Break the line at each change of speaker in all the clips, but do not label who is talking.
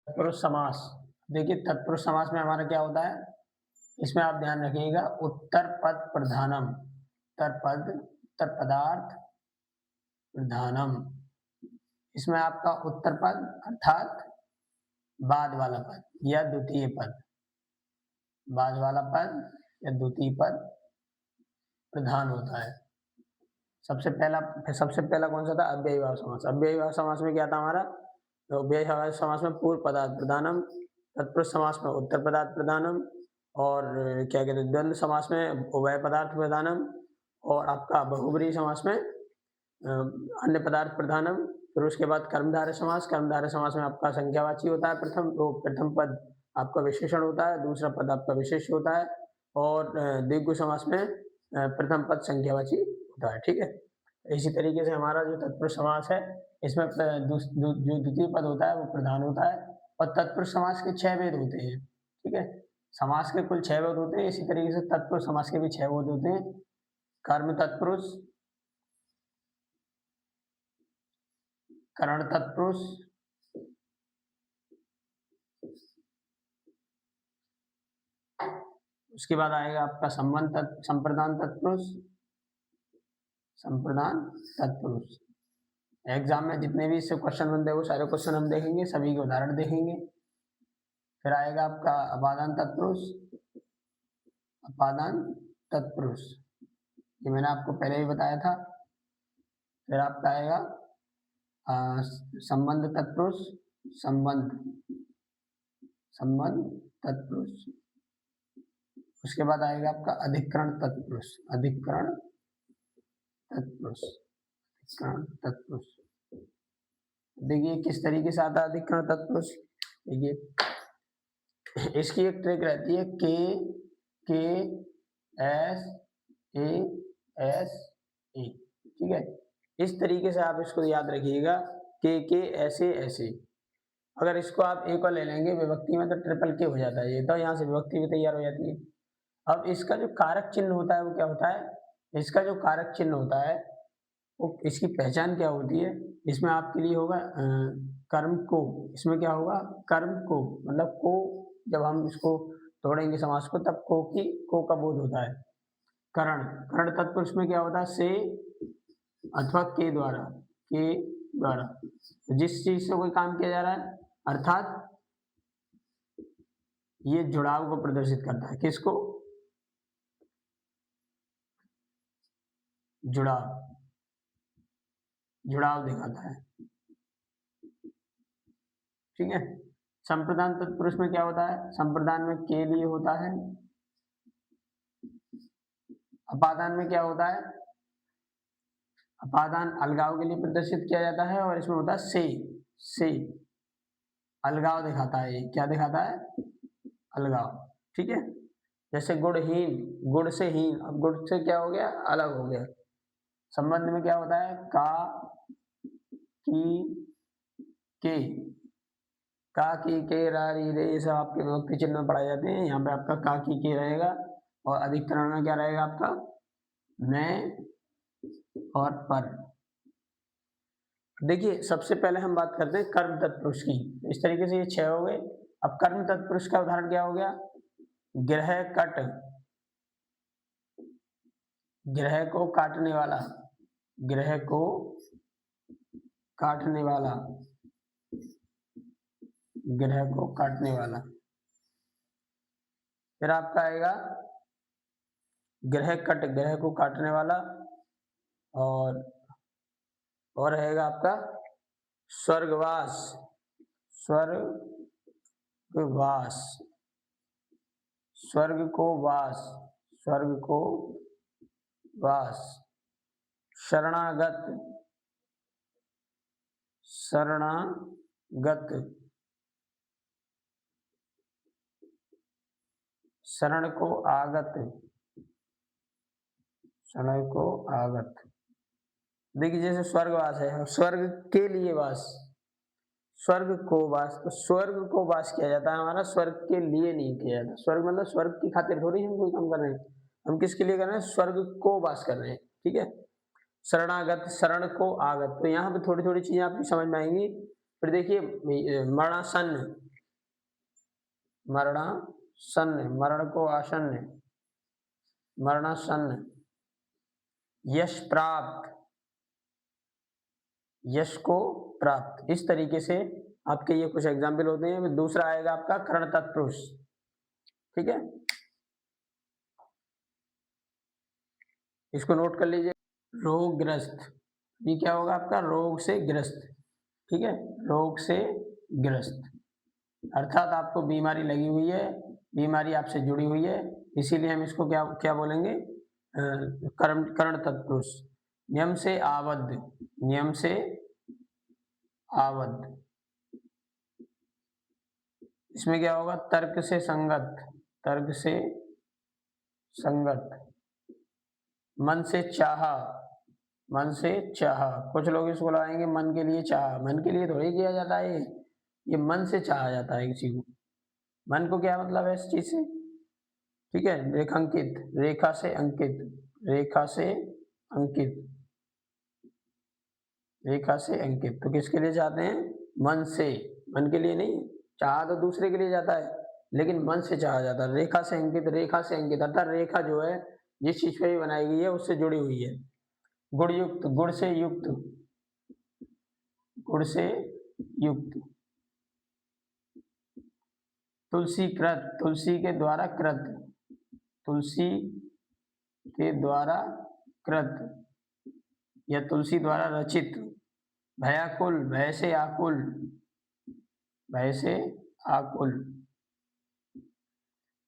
तत्पुरुष समास। देखिए तत्पुरुष समास में हमारा क्या होता है, इसमें आप ध्यान रखिएगा उत्तर पद प्रधानम, उत्तर पदार्थ प्रधानम। इसमें आपका उत्तर पद अर्थात बाद वाला पद या द्वितीय पद, बाद वाला पद या द्वितीय पद प्रधान होता है। सबसे पहला कौन सा था, अव्ययीभाव समास। अव्ययीभाव समास में क्या था हमारा, तो अव्ययीभाव समास में पूर्व पदार्थ प्रधानम, तत्पुरुष समास में उत्तर पदार्थ प्रधानम, और क्या कहते हैं द्वंद्व समास में उभय पदार्थ प्रधानम, और आपका बहुब्रीहि समास में अन्य पदार्थ प्रधानम। फिर उसके बाद कर्मधारय समास। कर्मधारय समास में आपका संख्यावाची होता है प्रथम, तो प्रथम पद आपका विशेषण होता है, दूसरा पद आपका विशेष होता है, और द्विगु समास में प्रथम पद संख्यावाची होता है। ठीक है, इसी तरीके से हमारा जो तत्पुरुष समास है इसमें जो द्वितीय पद होता है वो प्रधान होता है, और तत्पुरुष समास के 6 भेद होते हैं। ठीक है, समास के कुल 6 भेद होते हैं, इसी तरीके से तत्पुरुष समास के भी 6 भेद होते हैं। कर्म तत्पुरुष, करण तत्पुरुष, उसके बाद आएगा आपका संप्रदान तत्पुरुष, संप्रदान तत्पुरुष। एग्जाम में जितने भी इससे क्वेश्चन बनते हैं वो सारे क्वेश्चन हम देखेंगे, सभी के उदाहरण देखेंगे। फिर आएगा आपका अपादान तत्पुरुष, अपादान तत्पुरुष, ये मैंने आपको पहले ही बताया था। फिर आपका आएगा संबंध तत्पुरुष, संबंध तत्पुरुष। उसके बाद आएगा आपका अधिकरण तत्पुरुष, अधिकरण तत्पुरुष, अधिकरण तत्पुरुष। देखिए किस तरीके से आता है अधिकरण तत्पुरुष। देखिए इसकी एक ट्रिक रहती है, के एस ए। ठीक है, इस तरीके से आप इसको याद रखिएगा, के ऐसे ऐसे। अगर इसको आप एक और ले लेंगे विभक्ति में तो ट्रिपल के हो जाता है ये, तो यहाँ से विभक्ति भी तैयार हो जाती है। अब इसका जो कारक चिन्ह होता है वो क्या होता है, इसका जो कारक चिन्ह होता है वो इसकी पहचान क्या होती है, इसमें आपके लिए होगा कर्म को। इसमें क्या होगा, कर्म को, मतलब को जब हम इसको तोड़ेंगे समास को तब को का बोध होता है। करण तत्पुरुष में क्या होता है, से अथवा के द्वारा जिस चीज से कोई काम किया जा रहा है, अर्थात ये जुड़ाव को प्रदर्शित करता है। किसको, जुड़ाव दिखाता है। ठीक है, संप्रदान तत्पुरुष में क्या होता है, संप्रदान में के लिए होता है। अपादान में क्या होता है, अपादान अलगाव के लिए प्रदर्शित किया जाता है, और इसमें होता है से अलगाव दिखाता है। क्या दिखाता है, अलगाव। ठीक है, जैसे गुणहीन, गुण से हीन, अब गुण से क्या हो गया, अलग हो गया। संबंध में क्या होता है, का की के रा री रे, ये सब आपके विभक्ति चिन्ह में पढ़ाए जाते हैं। यहाँ पे आपका का की के रहेगा, और अधिकरण में क्या रहेगा आपका, मैं और पर। देखिए सबसे पहले हम बात करते हैं कर्म तत्पुरुष की। इस तरीके से ये 6 हो गए। अब कर्म तत्पुरुष का उदाहरण क्या हो गया, ग्रह कट, ग्रह को काटने वाला, ग्रह को काटने वाला, ग्रह को काटने वाला। फिर आपका आएगा ग्रह कट, ग्रह को काटने वाला, और रहेगा आपका स्वर्गवास, स्वर्गवास, स्वर्ग को वास, स्वर्ग को वास। शरणागत, शरणागत, शरण को आगत, शरण को आगत। देखिए जैसे स्वर्गवास है, स्वर्ग के लिए वास, स्वर्ग को वास, तो स्वर्ग को वास किया जाता है हमारा, स्वर्ग के लिए नहीं किया जाता। स्वर्ग मतलब स्वर्ग की खातिर थोड़ी हम कोई काम कर रहे हैं, हम किसके लिए कर रहे हैं, स्वर्ग को वास कर रहे हैं। ठीक है, शरणागत, शरण को आगत। तो यहाँ पे थोड़ी थोड़ी चीजें आपकी समझ में आएंगी। फिर देखिए मरणासन, मरणासन्न, मरण को आसन्न, मरणासन्न। यश प्राप्त, यश को प्राप्त। इस तरीके से आपके ये कुछ एग्जाम्पल होते हैं। दूसरा आएगा आपका कर्ण तत्पुरुष, ठीक है, इसको नोट कर लीजिए। रोगग्रस्त, ये क्या होगा आपका, रोग से ग्रस्त, ठीक है, रोग से ग्रस्त, अर्थात आपको बीमारी लगी हुई है, बीमारी आपसे जुड़ी हुई है, इसीलिए हम इसको क्या क्या बोलेंगे, कर्ण तत्पुरुष। नियम से आबद्ध, नियम से आबद्ध, इसमें क्या होगा, तर्क से संगत, तर्क से संगत। मन से चाहा, मन से चाहा, कुछ लोग इसको लगाएंगे मन के लिए चाहा, मन के लिए थोड़ी किया जाता है, ये मन से चाहा जाता है किसी को। मन को क्या मतलब है इस चीज से, ठीक है। रेखांकित, रेखा से अंकित, रेखा से अंकित, रेखा से अंकित। तो किसके लिए चाहते हैं, मन से, मन के लिए नहीं, चाहा तो दूसरे के लिए जाता है, लेकिन मन से चाहा जाता है। रेखा से अंकित, रेखा से अंकित अर्थात रेखा जो है जिस चीज पे भी बनाई गई है उससे जुड़ी हुई है। गुण युक्त, गुण से युक्त, गुण से युक्त। तुलसी कृत, तुलसी के द्वारा कृत, तुलसी के द्वारा कृत या तुलसी द्वारा रचित। भयाकुल, भय से आकुल, भय से आकुल।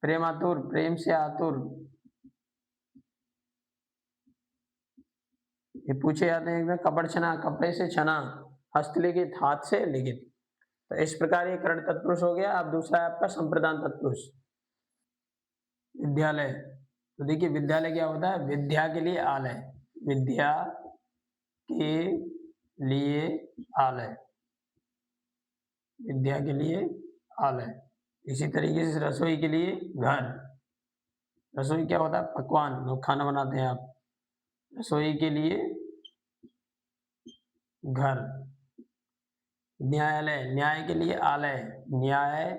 प्रेमातुर, प्रेम से आतुर, ये पूछे जाते हैं एकदम। कपड़ छना, कपड़े से छना, हस्तलिखित, हाथ से लिखित। तो इस प्रकार ये कर्ण तत्पुरुष हो गया। अब दूसरा है आपका संप्रदान तत्पुरुष, विद्यालय। तो देखिए विद्यालय क्या होता है, विद्या के लिए आलय, विद्या के लिए आलय, विद्या के लिए आलय। इसी तरीके से रसोई के लिए घर, रसोई क्या होता है, पकवान, जो खाना बनाते हैं आप, रसोई के लिए घर। न्यायालय, न्याय के लिए आलय, न्याय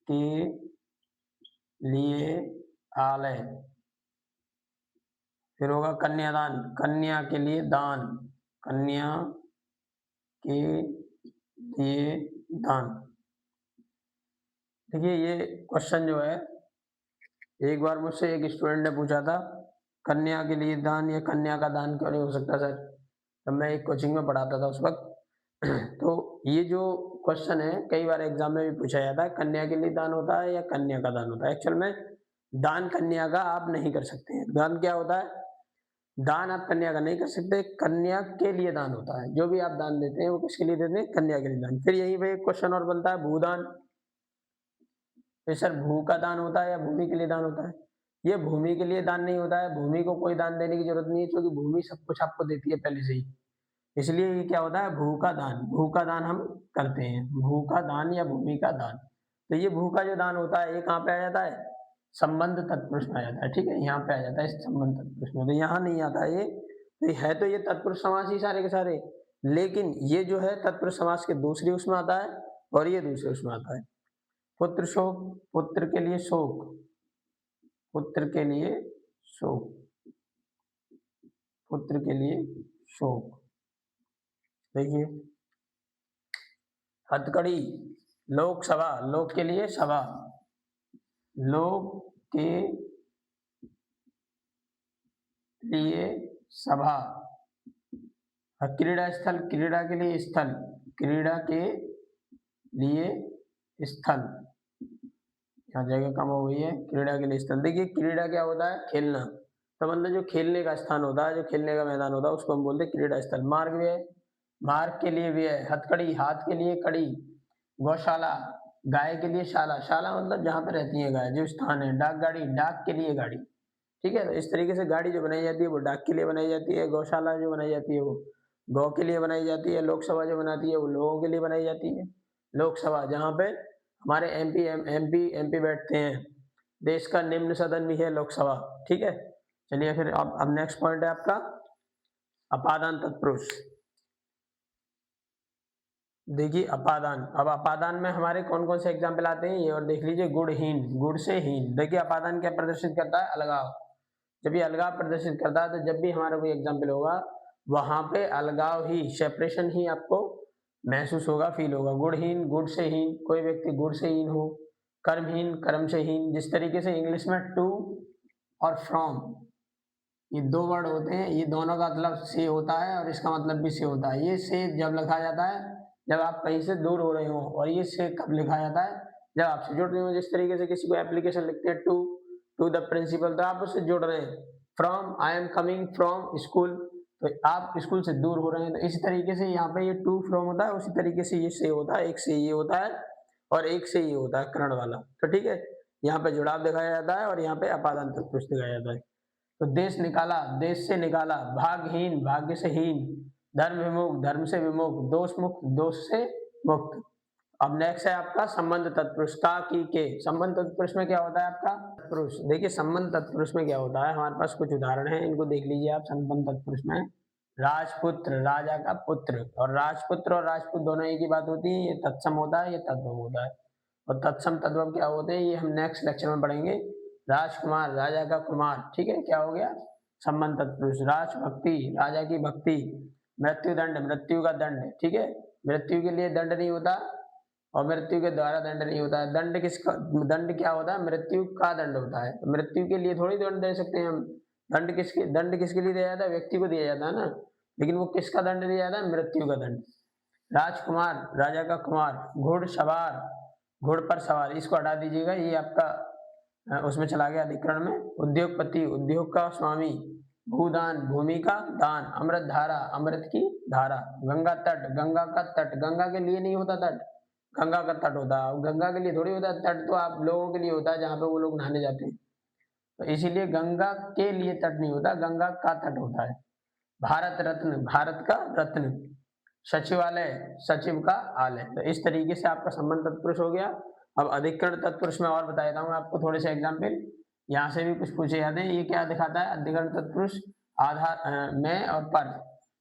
के लिए आलय। फिर होगा कन्यादान, कन्या के लिए दान, कन्या के लिए दान। देखिए ये क्वेश्चन जो है एक बार मुझसे एक स्टूडेंट ने पूछा था, कन्या के लिए दान या कन्या का दान क्यों नहीं हो सकता सर, तब मैं एक कोचिंग में पढ़ाता था उस वक्त। तो ये जो क्वेश्चन है कई बार एग्जाम में भी पूछा जाता है, कन्या के लिए दान होता है या कन्या का दान होता है। एक्चुअल में दान कन्या का आप नहीं कर सकते हैं। दान क्या होता है, दान आप कन्या का नहीं कर सकते, कन्या के लिए दान होता है। जो भी आप दान देते हैं वो किसके लिए देते हैं, कन्या के लिए दान। फिर यहीं पे एक क्वेश्चन और बनता है, भूदान। तो सर भू का दान होता है या भूमि के लिए दान होता है, ये भूमि के लिए दान नहीं होता है। भूमि को कोई दान देने की जरूरत नहीं है, क्योंकि भूमि सब कुछ आपको देती है पहले से ही। इसलिए ये क्या होता है, भू का दान, भू का दान हम करते हैं, भू का दान या भूमि का दान। तो ये भू का जो दान होता है ये कहाँ पे आ जाता है, संबंध तत्पुरुष में आ जाता है, ठीक है, यहाँ पे आ जाता है इस संबंध तत्पुरुष में। तो यहाँ नहीं आता है ये, तो है तो ये तत्पुरुष समास ही सारे के सारे, लेकिन ये जो है तत्पुरुष समास के दूसरी उसमें आता है और ये दूसरे उसमें आता है। पुत्र शोक, पुत्र के लिए शोक, पुत्र के लिए शोक, पुत्र के लिए शोक। देखिए हथकड़ी, लोकसभा, लोक के लिए सभा, लोक के लिए सभा। क्रीड़ा स्थल, क्रीड़ा के लिए स्थल, क्रीड़ा के लिए स्थल, यहाँ जगह कम हो गई है, क्रीड़ा के लिए स्थल। देखिए क्रीड़ा क्या होता है, खेलना, तो मतलब जो खेलने का स्थान होता है, जो खेलने का मैदान होता है उसको हम बोलते हैं क्रीड़ा स्थल। मार्ग व्यय, मार्ग के लिए व्यय। हथकड़ी, हाथ के लिए कड़ी। गौशाला, गाय के लिए शाला, शाला मतलब जहाँ पे रहती है गाय, जो स्थान है। डाक गाड़ी, डाक के लिए गाड़ी, ठीक है। तो इस तरीके से गाड़ी जो बनाई जाती है वो डाक के लिए बनाई जाती है, गौशाला जो बनाई जाती है वो गौ के लिए बनाई जाती है, लोकसभा जो बनाती है वो लोगों के लिए बनाई जाती है। लोकसभा जहाँ पे हमारे एमपी बैठते हैं, देश का निम्न सदन भी है लोकसभा, ठीक है। चलिए फिर अब नेक्स्ट पॉइंट है आपका अपादान तत्पुरुष। देखिए अपादान, अब अपादान में हमारे कौन कौन से एग्जाम्पल आते हैं ये और देख लीजिए। गुणहीन, गुण से हीन। देखिए अपादान क्या प्रदर्शित करता है? अलगाव। जब ये अलगाव प्रदर्शित करता है तो जब भी हमारा कोई एग्जाम्पल होगा वहां पे अलगाव ही, सेपरेशन ही आपको महसूस होगा, फील होगा। गुणहीन, गुण से हीन, कोई व्यक्ति गुण से हीन हो। कर्महीन, कर्म से हीन। जिस तरीके से इंग्लिश में टू और फ्रॉम, ये दो वर्ड होते हैं, ये दोनों का मतलब से होता है और इसका मतलब भी से होता है। ये से जब लिखा जाता है जब आप कहीं से दूर हो रहे हो, और ये से कब लिखा जाता है? जब आपसे जुड़ रहे हो। जिस तरीके से किसी को एप्लीकेशन लिखते हैं टू द प्रिंसिपल, तो आप उससे जुड़ रहे हैं। From, I am coming from school, तो आप स्कूल से दूर हो रहे हैं। तो इसी तरीके से यहाँ पे ये टू फ्रॉम होता है, उसी तरीके से ये से होता है। एक से ये होता है और एक से ये होता है कर्ण वाला। तो ठीक है, यहाँ पे जुड़ाव दिखाया जाता है और यहाँ पे अपादान तत्पुरुष दिखाया जाता है। तो देश निकाला, देश से निकाला। भागहीन, भाग्य से हीन। धर्म विमुख, धर्म से विमुख। दोष मुक्त, दोष से मुक्त। अब नेक्स्ट है आपका संबंध तत्पुरुष। का, की, के। संबंध तत्पुरुष में क्या होता है आपका? तत्पुरुष। देखिए संबंध तत्पुरुष में क्या होता है, हमारे पास कुछ उदाहरण है, इनको देख लीजिए आप। संबंध तत्पुरुष में राजपुत्र, राजा का पुत्र, और राजपुत्र और राजपूत दोनों एक ही बात होती है। ये तत्सम होता है, ये तद्भव होता है। और तत्सम तद्भव क्या होते हैं ये हम नेक्स्ट लेक्चर में पढ़ेंगे। राजकुमार, राजा का कुमार। ठीक है, क्या हो गया? संबंध तत्पुरुष। राजभक्ति, राजा की भक्ति। मृत्यु दंड, मृत्यु का दंड। ठीक है, मृत्यु के लिए दंड नहीं होता और मृत्यु के द्वारा दंड नहीं होता है। दंड किसका, दंड क्या होता है? मृत्यु का दंड होता है। मृत्यु के लिए थोड़ी दंड दे सकते हैं हम। दंड किसके लिए दिया जाता है? व्यक्ति को दिया जाता है ना। लेकिन वो किसका दंड दिया जाता है? मृत्यु का दंड। राजकुमार, राजा का कुमार। घुड़सवार, घुड़ पर सवार। इसको हटा दीजिएगा, ये आपका उसमें चला गया अधिकरण में। उद्योगपति, उद्योग का स्वामी। भूदान, भूमि का दान। अमृत धारा, अमृत की धारा। गंगा तट, गंगा का तट। गंगा के लिए नहीं होता तट, गंगा का तट होता है। गंगा के लिए थोड़ी होता है तट, तो आप लोगों के लिए होता है जहाँ पे वो लोग नहाने जाते हैं। तो इसीलिए गंगा के लिए तट नहीं होता, गंगा का तट होता है। भारत रत्न, भारत का रत्न। सचिवालय, सचिव का आलय। तो इस तरीके से आपका संबंध तत्पुरुष हो गया। अब अधिकरण तत्पुरुष में और बता देता हूँ आपको थोड़े से एग्जाम्पल, यहाँ से भी कुछ पूछे जाते हैं। ये क्या दिखाता है? अधिकरण तत्पुरुष आधार में और पर।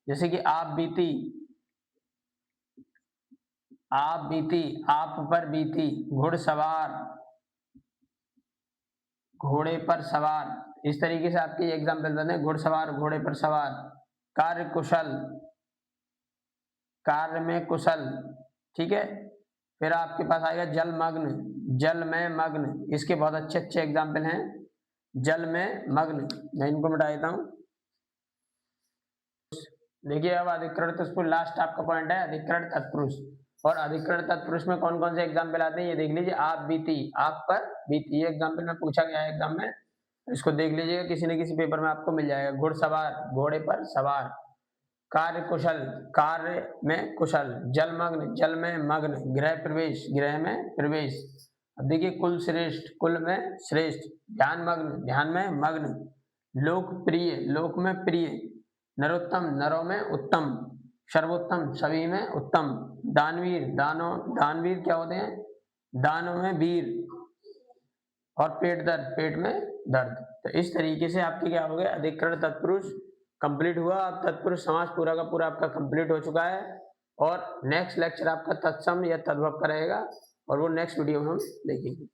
जैसे कि आप बीती, आप बीती, आप पर बीती। घुड़सवार, घोड़े पर सवार। इस तरीके से आपके एग्जाम्पल बताते हैं। घुड़सवार, घोड़े पर सवार। कार्य कुशल, कार्य में कुशल। ठीक है, फिर आपके पास आएगा जलमग्न, जल में मग्न। इसके बहुत अच्छे अच्छे एग्जाम्पल हैं। जल में मग्न, मैं इनको मिटा देता हूं। देखिए अब अधिकरण तत्पुरुष, लास्ट आपका पॉइंट है अधिकरण तत्पुरुष। और अधिकरण तत्पुरुष में कौन कौन से एग्जाम्पल आते हैं ये देख लीजिए। आप बीती, आप पर बीती, ये एग्जाम्पल में पूछा गया है एग्जाम में, इसको देख लीजिएगा, किसी न किसी पेपर में आपको मिल जाएगा। घुड़सवार, घोड़े पर सवार। कार्य कुशल, कार्य में कुशल। जलमग्न, जल में मग्न। गृह प्रवेश, गृह में प्रवेश। अब देखिए कुल श्रेष्ठ, कुल में श्रेष्ठ। ध्यान मग्न, ध्यान में मग्न। लोकप्रिय, लोक में प्रिय। नरोत्तम, नरों में उत्तम। सर्वोत्तम, सभी में उत्तम। दानवीर, दानों, दानवीर क्या होते हैं? दानों में वीर। और पेट दर्द, पेट में दर्द। तो इस तरीके से आपके क्या हो गए? अधिकरण तत्पुरुष कंप्लीट हुआ। अब तत्पुरुष समास पूरा का पूरा आपका कंप्लीट हो चुका है। और नेक्स्ट लेक्चर आपका तत्सम या तद्भव का रहेगा और वो नेक्स्ट वीडियो में हम देखेंगे।